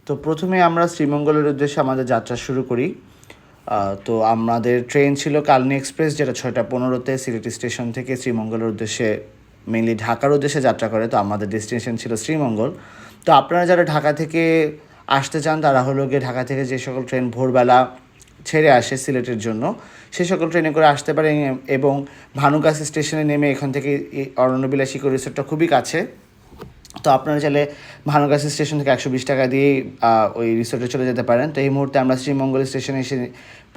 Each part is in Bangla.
তো প্রথমে আমরা শ্রীমঙ্গলের উদ্দেশ্যে আমাদের যাত্রা শুরু করি। তো আমাদের ট্রেন ছিল কালনী এক্সপ্রেস, যেটা 6টা 15-তে সিলেট স্টেশন থেকে শ্রীমঙ্গলের উদ্দেশ্যে, মেনলি ঢাকার উদ্দেশ্যে যাত্রা করে। তো আমাদের ডেস্টিনেশন ছিল শ্রীমঙ্গল। তো আপনারা যারা ঢাকা থেকে আসতে চান তারা হলো গিয়ে ঢাকা থেকে যে সকল ট্রেন ভোরবেলা ছেড়ে আসে সিলেটের জন্য, সে সকল ট্রেনে করে আসতে পারেন। এবং ভানুগাছ স্টেশনে নেমে এখান থেকে অরণ্যবিলাস ইকো রিসোর্টটা খুবই কাছে। তো আপনারা চাইলে ভানুগাছি স্টেশন থেকে 120 টাকা দিয়েই ওই রিসোর্টে চলে যেতে পারেন। তো এই মুহূর্তে আমরা শ্রীমঙ্গল স্টেশনে এসে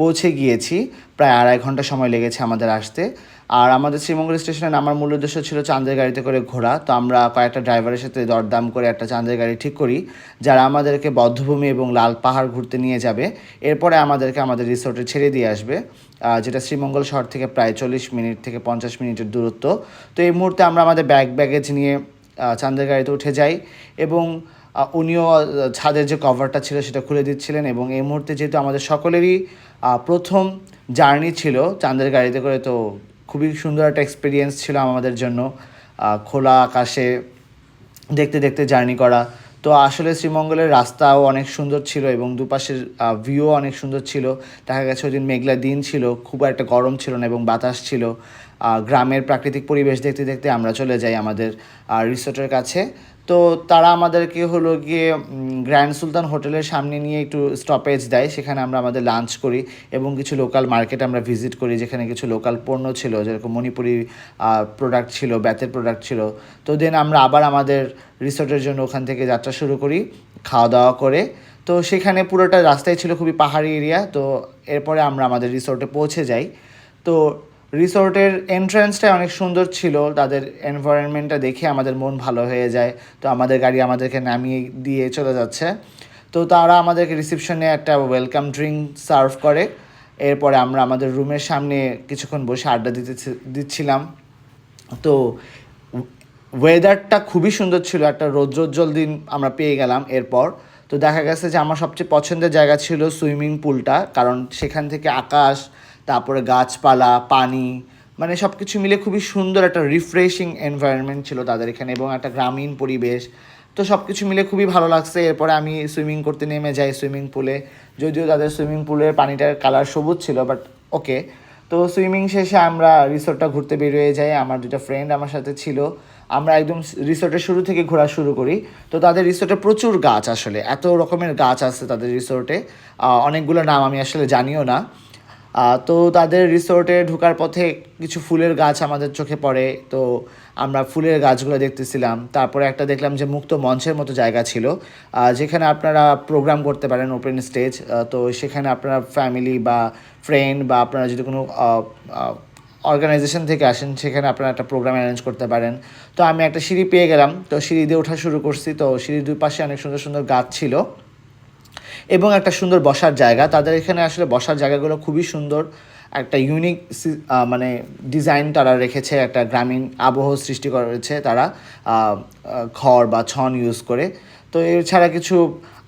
পৌঁছে গিয়েছি। প্রায় 2.5 ঘন্টা সময় লেগেছে আমাদের আসতে। আর আমাদের শ্রীমঙ্গল স্টেশনে নামার মূল উদ্দেশ্য ছিল চাঁদের গাড়িতে করে ঘোরা। তো আমরা কয়েকটা ড্রাইভারের সাথে দরদাম করে একটা চাঁদের গাড়ি ঠিক করি, যারা আমাদেরকে বধ্যভূমি এবং লাল পাহাড় ঘুরতে নিয়ে যাবে। এরপরে আমাদেরকে আমাদের রিসোর্টে ছেড়ে দিয়ে আসবে, যেটা শ্রীমঙ্গল শহর থেকে প্রায় 40 মিনিট থেকে 50 মিনিটের দূরত্ব। তো এই মুহূর্তে আমরা আমাদের ব্যাগেজ নিয়ে চাঁদের গাড়িতে উঠে যাই এবং উনিও ছাদের যে কভারটা ছিল সেটা খুলে দিচ্ছিলেন। এবং এই মুহূর্তে যেহেতু আমাদের সকলেরই প্রথম জার্নি ছিল চাঁদের গাড়িতে করে, তো খুবই সুন্দর একটা এক্সপিরিয়েন্স ছিল আমাদের জন্য, খোলা আকাশে দেখতে দেখতে জার্নি করা। তো আসলে শ্রীমঙ্গলের রাস্তাও অনেক সুন্দর ছিল এবং দুপাশের ভিউও অনেক সুন্দর ছিল। দেখা গেছে ওই দিন মেঘলা দিন ছিল, খুব একটা গরম ছিল না এবং বাতাস ছিল। গ্রামের প্রাকৃতিক পরিবেশ দেখতে দেখতে আমরা চলে যাই আমাদের রিসোর্টের কাছে। তো তারা আমাদেরকে হলো গিয়ে গ্র্যান্ড সুলতান হোটেলের সামনে নিয়ে একটু স্টপেজ দেয়, সেখানে আমরা আমাদের লাঞ্চ করি এবং কিছু লোকাল মার্কেট আমরা ভিজিট করি, যেখানে কিছু লোকাল পণ্য ছিল, যেরকম মণিপুরি প্রোডাক্ট ছিল, বেতের প্রোডাক্ট ছিল। তো দেন আমরা আবার আমাদের রিসোর্টের জন্য ওখান থেকে যাত্রা শুরু করি খাওয়া দাওয়া করে। তো সেখানে পুরোটা রাস্তায় ছিল খুবই পাহাড়ি এরিয়া। তো এরপরে আমরা আমাদের রিসোর্টে পৌঁছে যাই। তো রিসোর্টের এন্ট্রান্সটা অনেক সুন্দর ছিল, তাদের এনভায়রনমেন্টটা দেখে আমাদের মন ভালো হয়ে যায়। তো আমাদের গাড়ি আমাদেরকে নামিয়ে দিয়ে চলে যাচ্ছে। তো তারা আমাদেরকে রিসেপশনে একটা ওয়েলকাম ড্রিঙ্ক সার্ভ করে। এরপরে আমরা আমাদের রুমের সামনে কিছুক্ষণ বসে আড্ডা দিচ্ছিলাম। তো ওয়েদারটা খুবই সুন্দর ছিল, একটা রৌদ্রোজ্জ্বল দিন আমরা পেয়ে গেলাম এরপর। তো দেখা গেছে যে আমার সবচেয়ে পছন্দের জায়গা ছিল সুইমিং পুলটা, কারণ সেখান থেকে আকাশ, তারপরে গাছপালা, পানি, মানে সব কিছু মিলে খুবই সুন্দর একটা রিফ্রেশিং এনভায়রনমেন্ট ছিল তাদের এখানে এবং একটা গ্রামীণ পরিবেশ। তো সব কিছু মিলে খুবই ভালো লাগছে। এরপরে আমি সুইমিং করতে নেমে যাই সুইমিং পুলে, যদিও তাদের সুইমিং পুলের পানিটার কালার সবুজ ছিল, বাট ওকে। তো সুইমিং শেষে আমরা রিসোর্টটা ঘুরতে বেরিয়ে যাই, আমার দুটো ফ্রেন্ড আমার সাথে ছিল। আমরা একদম রিসোর্টের শুরু থেকে ঘোরা শুরু করি। তো তাদের রিসোর্টে প্রচুর গাছ, আসলে এত রকমের গাছ আছে তাদের রিসোর্টে, অনেকগুলো নাম আমি আসলে জানিও না। তো তাদের রিসোর্টে ঢোকার পথে কিছু ফুলের গাছ আমাদের চোখে পড়ে। তো আমরা ফুলের গাছগুলো দেখতেছিলাম। তারপরে একটা দেখলাম যে মুক্ত মঞ্চের মতো জায়গা ছিল, যেখানে আপনারা প্রোগ্রাম করতে পারেন, ওপেন স্টেজ। তো সেখানে আপনারা ফ্যামিলি বা ফ্রেন্ড বা আপনারা যদি কোনো অর্গানাইজেশন থেকে আসেন, সেখানে আপনারা একটা প্রোগ্রাম অ্যারেঞ্জ করতে পারেন। তো আমি একটা সিঁড়ি পেয়ে গেলাম, তো সিঁড়ি দিয়ে ওঠা শুরু করছি। তো সিঁড়ির দুই পাশে অনেক সুন্দর সুন্দর গাছ ছিল এবং একটা সুন্দর বসার জায়গা। তাদের এখানে আসলে বসার জায়গাগুলো খুবই সুন্দর, একটা ইউনিক মানে ডিজাইন তারা রেখেছে, একটা গ্রামীণ আবহ সৃষ্টি করেছে তারা খড় বা ছন ইউজ করে। তো এছাড়া কিছু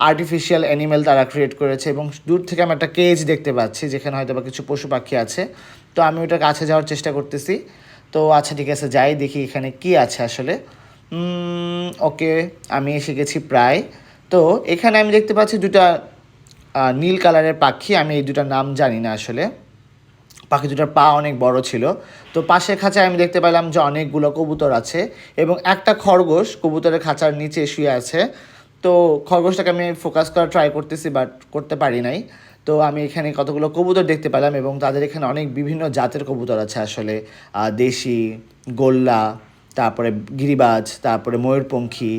আর্টিফিশিয়াল অ্যানিমেল তারা ক্রিয়েট করেছে এবং দূর থেকে আমি একটা কেজ দেখতে পাচ্ছি, যেখানে হয়তো বা কিছু পশু পাখি আছে। তো আমি ওটার কাছে যাওয়ার চেষ্টা করতেছি। তো আচ্ছা ঠিক আছে, যাই দেখি এখানে কি আছে আসলে। ওকে, আমি এসে গেছি প্রায়। তো এখানে আমি দেখতে পাচ্ছি দুটা নীল কালারের পাখি, আমি এই দুটার নাম জানি না আসলে। পাখি দুটার পা অনেক বড় ছিল। তো পাশের খাঁচায় আমি দেখতে পেলাম যে অনেকগুলো কবুতর আছে এবং একটা খরগোশ কবুতরের খাঁচার নিচে শুয়ে আছে। তো খরগোশটাকে আমি ফোকাস করা ট্রাই করতেছি, বাট করতে পারি নাই। তো আমি এখানে কতগুলো কবুতর দেখতে পেলাম এবং তাদের এখানে অনেক বিভিন্ন জাতের কবুতর আছে আসলে, দেশি, গোল্লা, তারপরে গিরিবাজ, তারপরে ময়ূরপঙ্খী,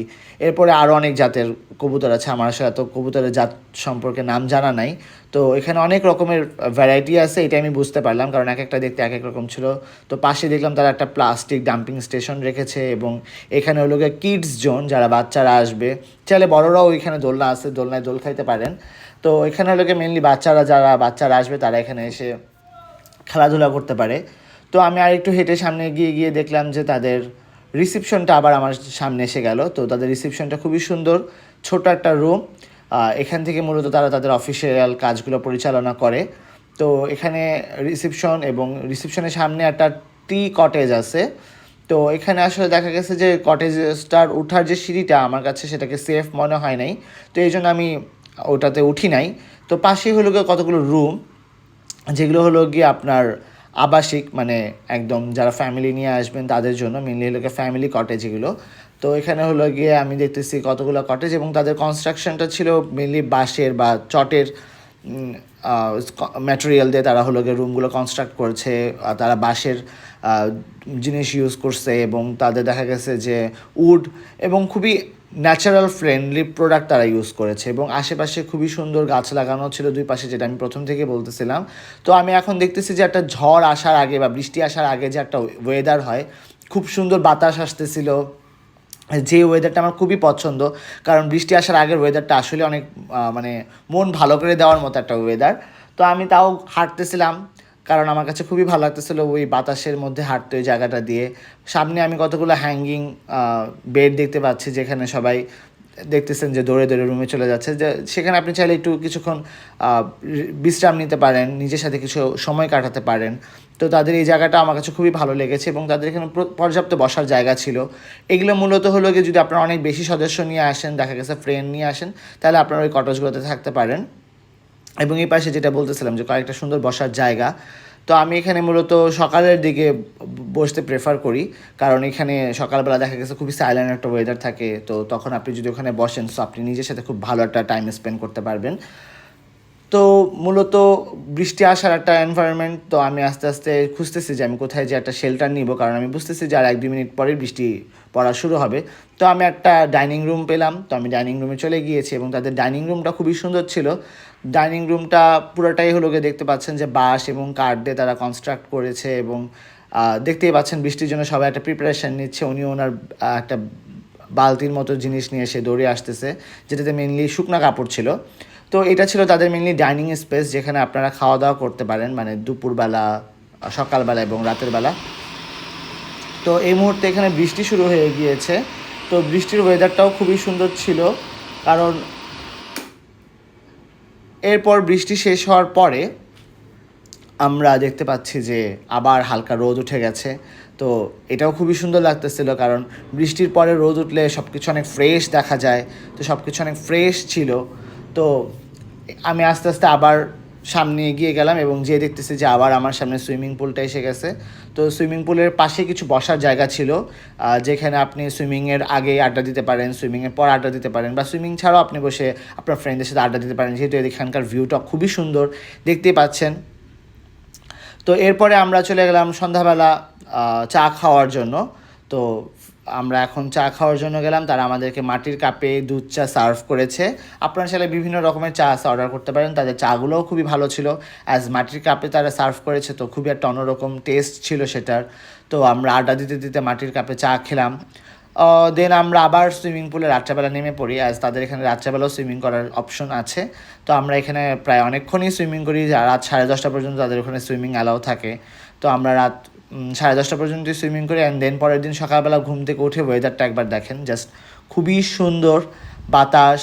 এরপরে আরও অনেক জাতের কবুতর আছে। আমার আসলে এত কবুতরের জাত সম্পর্কে নাম জানা নাই। তো এখানে অনেক রকমের ভ্যারাইটি আছে, এটা আমি বুঝতে পারলাম, কারণ এক একটা দেখতে এক এক রকম ছিল। তো পাশে দেখলাম তারা একটা প্লাস্টিক ডাম্পিং স্টেশন রেখেছে এবং এখানে হলো গিয়ে কিডস জোন, যারা বাচ্চারা আসবে, চাইলে বড়রাও এখানে দোলনা আছে, দোলনায় দোল খাইতে পারেন। তো এখানে হলো গিয়ে মেনলি বাচ্চারা আসবে তারা এখানে এসে খেলাধুলা করতে পারে। তো আমি আর একটু হেঁটে সামনে গিয়ে গিয়ে দেখলাম যে তাদের রিসেপশনটা আবার আমার সামনে এসে গেল। তো তাদের রিসেপশনটা খুবই সুন্দর, ছোট একটা রুম। এখান থেকে মূলত তারা তাদের অফিসিয়াল কাজগুলো পরিচালনা করে। তো এখানে রিসেপশন এবং রিসেপশনের সামনে একটা টি কটেজ আছে। তো এখানে আসলে দেখা গেছে যে কটেজটার ওঠার যে সিঁড়িটা আমার কাছে সেটাকে সেফ মনে হয় নাই, তো এই জন্য আমি ওটাতে উঠি নাই। তো পাশেই হলো গিয়ে কতগুলো রুম, যেগুলো হলো গিয়ে আপনার আবাসিক, মানে একদম যারা ফ্যামিলি নিয়ে আসবেন তাদের জন্য, মেনলি হলো গিয়ে ফ্যামিলি কটেজ এগুলো। তো এখানে হলো গিয়ে আমি দেখতেছি কতগুলো কটেজ, এবং তাদের কনস্ট্রাকশনটা ছিল মেনলি বাঁশের বা চটের ম্যাটেরিয়াল দিয়ে তারা হলো গিয়ে রুমগুলো কনস্ট্রাক্ট করছে। তারা বাঁশের জিনিস ইউজ করছে, এবং তাদের দেখা গেছে যে উড এবং খুবই ন্যাচারাল ফ্রেন্ডলি প্রোডাক্ট তারা ইউজ করেছে, এবং আশেপাশে খুবই সুন্দর গাছ লাগানো ছিল দুই পাশে, যেটা আমি প্রথম থেকে বলতেছিলাম। তো আমি এখন দেখতেছি যে একটা ঝড় আসার আগে বা বৃষ্টি আসার আগে যে একটা ওয়েদার হয়, খুব সুন্দর বাতাস আসতেছিল, যে ওয়েদারটা আমার খুবই পছন্দ। কারণ বৃষ্টি আসার আগের ওয়েদারটা আসলে অনেক মানে মন ভালো করে দেওয়ার মতো একটা ওয়েদার। তো আমি তাও হাঁটতেছিলাম, কারণ আমার কাছে খুবই ভালো লাগতেছিলো ওই বাতাসের মধ্যে হাঁটতে ওই জায়গাটা দিয়ে। সামনে আমি কতগুলো হ্যাঙ্গিং বেড দেখতে পাচ্ছি, যেখানে সবাই দেখতেছেন যে দৌড়ে দৌড়ে রুমে চলে যাচ্ছে, যে সেখানে আপনি চাইলে একটু কিছুক্ষণ বিশ্রাম নিতে পারেন, নিজের সাথে কিছু সময় কাটাতে পারেন। তো তাদের এই জায়গাটা আমার কাছে খুবই ভালো লেগেছে, এবং তাদের এখানে পর্যাপ্ত বসার জায়গা ছিল। এগুলো মূলত হলো গিয়ে যদি আপনারা অনেক বেশি সদস্য নিয়ে আসেন, দেখা গেছে ফ্রেন্ড নিয়ে আসেন, তাহলে আপনারা ওই কটেজগুলোতে থাকতে পারেন। এবং এই পাশে যেটা বলতেছিলাম যে কয়েকটা সুন্দর বসার জায়গা। তো আমি এখানে মূলত সকালের দিকে বসতে প্রেফার করি, কারণ এখানে সকালবেলা দেখা গেছে খুবই সাইলেন্ট একটা ওয়েদার থাকে। তো তখন আপনি যদি ওখানে বসেন, সো আপনি নিজের সাথে খুব ভালো একটা টাইম স্পেন্ড করতে পারবেন। তো মূলত বৃষ্টি আসার একটা এনভায়রনমেন্ট। তো আমি আস্তে আস্তে খুঁজতেছি যে আমি কোথায় যে একটা শেল্টার নিব, কারণ আমি বুঝতেছি যে আর 1-2 মিনিট পরেই বৃষ্টি পড়া শুরু হবে। তো আমি একটা ডাইনিং রুম পেলাম, তো আমি ডাইনিং রুমে চলে গিয়েছি, এবং তাদের ডাইনিং রুমটা খুবই সুন্দর ছিল। ডাইনিং রুমটা পুরোটাই হলো গিয়ে দেখতে পাচ্ছেন যে বাঁশ এবং কাঠ দিয়ে তারা কনস্ট্রাক্ট করেছে, এবং দেখতেই পাচ্ছেন বৃষ্টির জন্য সবাই একটা প্রিপারেশান নিচ্ছে। উনি ওনার একটা বালতির মতো জিনিস নিয়ে এসে দৌড়ে আসতেছে, যেটাতে মেনলি শুকনা কাপড় ছিল। তো এটা ছিল তাদের মেনলি ডাইনিং স্পেস, যেখানে আপনারা খাওয়া দাওয়া করতে পারেন, মানে দুপুরবেলা, সকালবেলা এবং রাতের বেলা। তো এই মুহূর্তে এখানে বৃষ্টি শুরু হয়ে গিয়েছে। তো বৃষ্টির ওয়েদারটাও খুবই সুন্দর ছিল, কারণ এরপর বৃষ্টি শেষ হওয়ার পরে আমরা দেখতে পাচ্ছি যে আবার হালকা রোদ উঠে গেছে। তো এটাও খুবই সুন্দর লাগতেছিল, কারণ বৃষ্টির পরে রোদ উঠলে সব কিছু অনেক ফ্রেশ দেখা যায়। তো সব কিছু অনেক ফ্রেশ ছিল। তো আমি আস্তে আস্তে আবার সামনে এগিয়ে গেলাম, এবং যেয়ে দেখতেছি যে আবার আমার সামনে সুইমিং পুলটা এসে গেছে। তো সুইমিং পুলের পাশে কিছু বসার জায়গা ছিল, যেখানে আপনি সুইমিংয়ের আগে আড্ডা দিতে পারেন, সুইমিংয়ের পর আড্ডা দিতে পারেন, বা সুইমিং ছাড়াও আপনি বসে আপনার ফ্রেন্ডদের সাথে আড্ডা দিতে পারেন, যেহেতু এখানকার ভিউটা খুবই সুন্দর, দেখতেই পাচ্ছেন। তো এরপরে আমরা চলে গেলাম সন্ধ্যাবেলা চা খাওয়ার জন্য। তো আমরা এখন চা খাওয়ার জন্য গেলাম, তারা আমাদেরকে মাটির কাপে দুধ চা সার্ভ করেছে। আপনারা চাইলে বিভিন্ন রকমের চা অর্ডার করতে পারেন, তাদের চাগুলোও খুবই ভালো ছিল। অ্যাজ মাটির কাপে তারা সার্ভ করেছে, তো খুবই একটা অন্যরকম টেস্ট ছিল সেটার। তো আমরা আড্ডা দিতে দিতে মাটির কাপে চা খেলাম। দেন আমরা আবার সুইমিং পুলে রাত্রেবেলা নেমে পড়ি, অ্যাজ তাদের এখানে রাত্রেবেলাও সুইমিং করার অপশন আছে। তো আমরা এখানে প্রায় অনেকক্ষণই সুইমিং করি, রাত 10:30 পর্যন্ত তাদের ওখানে সুইমিং অ্যালাউ থাকে। তো আমরা রাত 10:30 পর্যন্তই সুইমিং করি, অ্যান্ড দেন পরের দিন সকালবেলা ঘুম থেকে উঠে ওয়েদারটা একবার দেখেন, জাস্ট খুবই সুন্দর বাতাস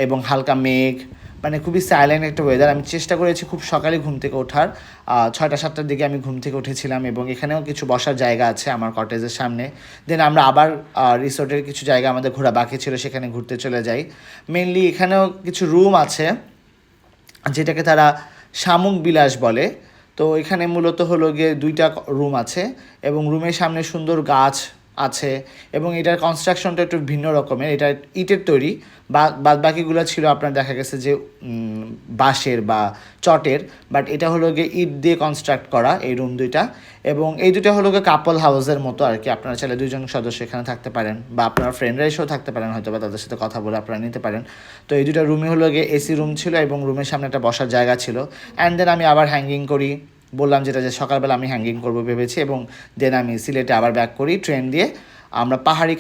এবং হালকা মেঘ, মানে খুবই সাইলেন্ট একটা ওয়েদার। আমি চেষ্টা করেছি খুব সকালে ঘুম থেকে ওঠার, 6টা-7টার দিকে আমি ঘুম থেকে উঠেছিলাম, এবং এখানেও কিছু বসার জায়গা আছে আমার কটেজের সামনে। দেন আমরা আবার রিসোর্টের কিছু জায়গা আমাদের ঘোরা বাকি ছিল, সেখানে ঘুরতে চলে যাই। মেনলি এখানেও কিছু রুম আছে, যেটাকে তারা শামুক বিলাস বলে। তো এখানে মূলত হলো গিয়ে 2টা রুম আছে, এবং রুমের সামনে সুন্দর গাছ আছে, এবং এটার কনস্ট্রাকশনটা একটু ভিন্ন রকমের। এটা ইটের তৈরি, বাদ বাকিগুলো ছিল আপনার দেখা গেছে যে বাঁশের বা চটের, বাট এটা হলো গিয়ে ইট দিয়ে কনস্ট্রাক্ট করা এই রুম 2টা। এবং এই 2টা হলো গিয়ে কাপল হাউসের মতো আর কি, আপনারা চাইলে 2জন সদস্য এখানে থাকতে পারেন, বা আপনার ফ্রেন্ডরা এসেও থাকতে পারেন, হয়তো বা তাদের সাথে কথা বলে আপনারা নিতে পারেন। তো এই 2টা রুমে হলো গিয়ে এসি রুম ছিল, এবং রুমের সামনে একটা বসার জায়গা ছিল। অ্যান্ড দেন আমি আবার হ্যাঙ্গিং করি, বললাম যেটা যে সকালবেলা আমি হ্যাঙ্গিং করবো ভেবেছি, এবং দেন আমি সিলেটে আবার ব্যাক করি ট্রেন দিয়ে। আমরা পাহাড়ি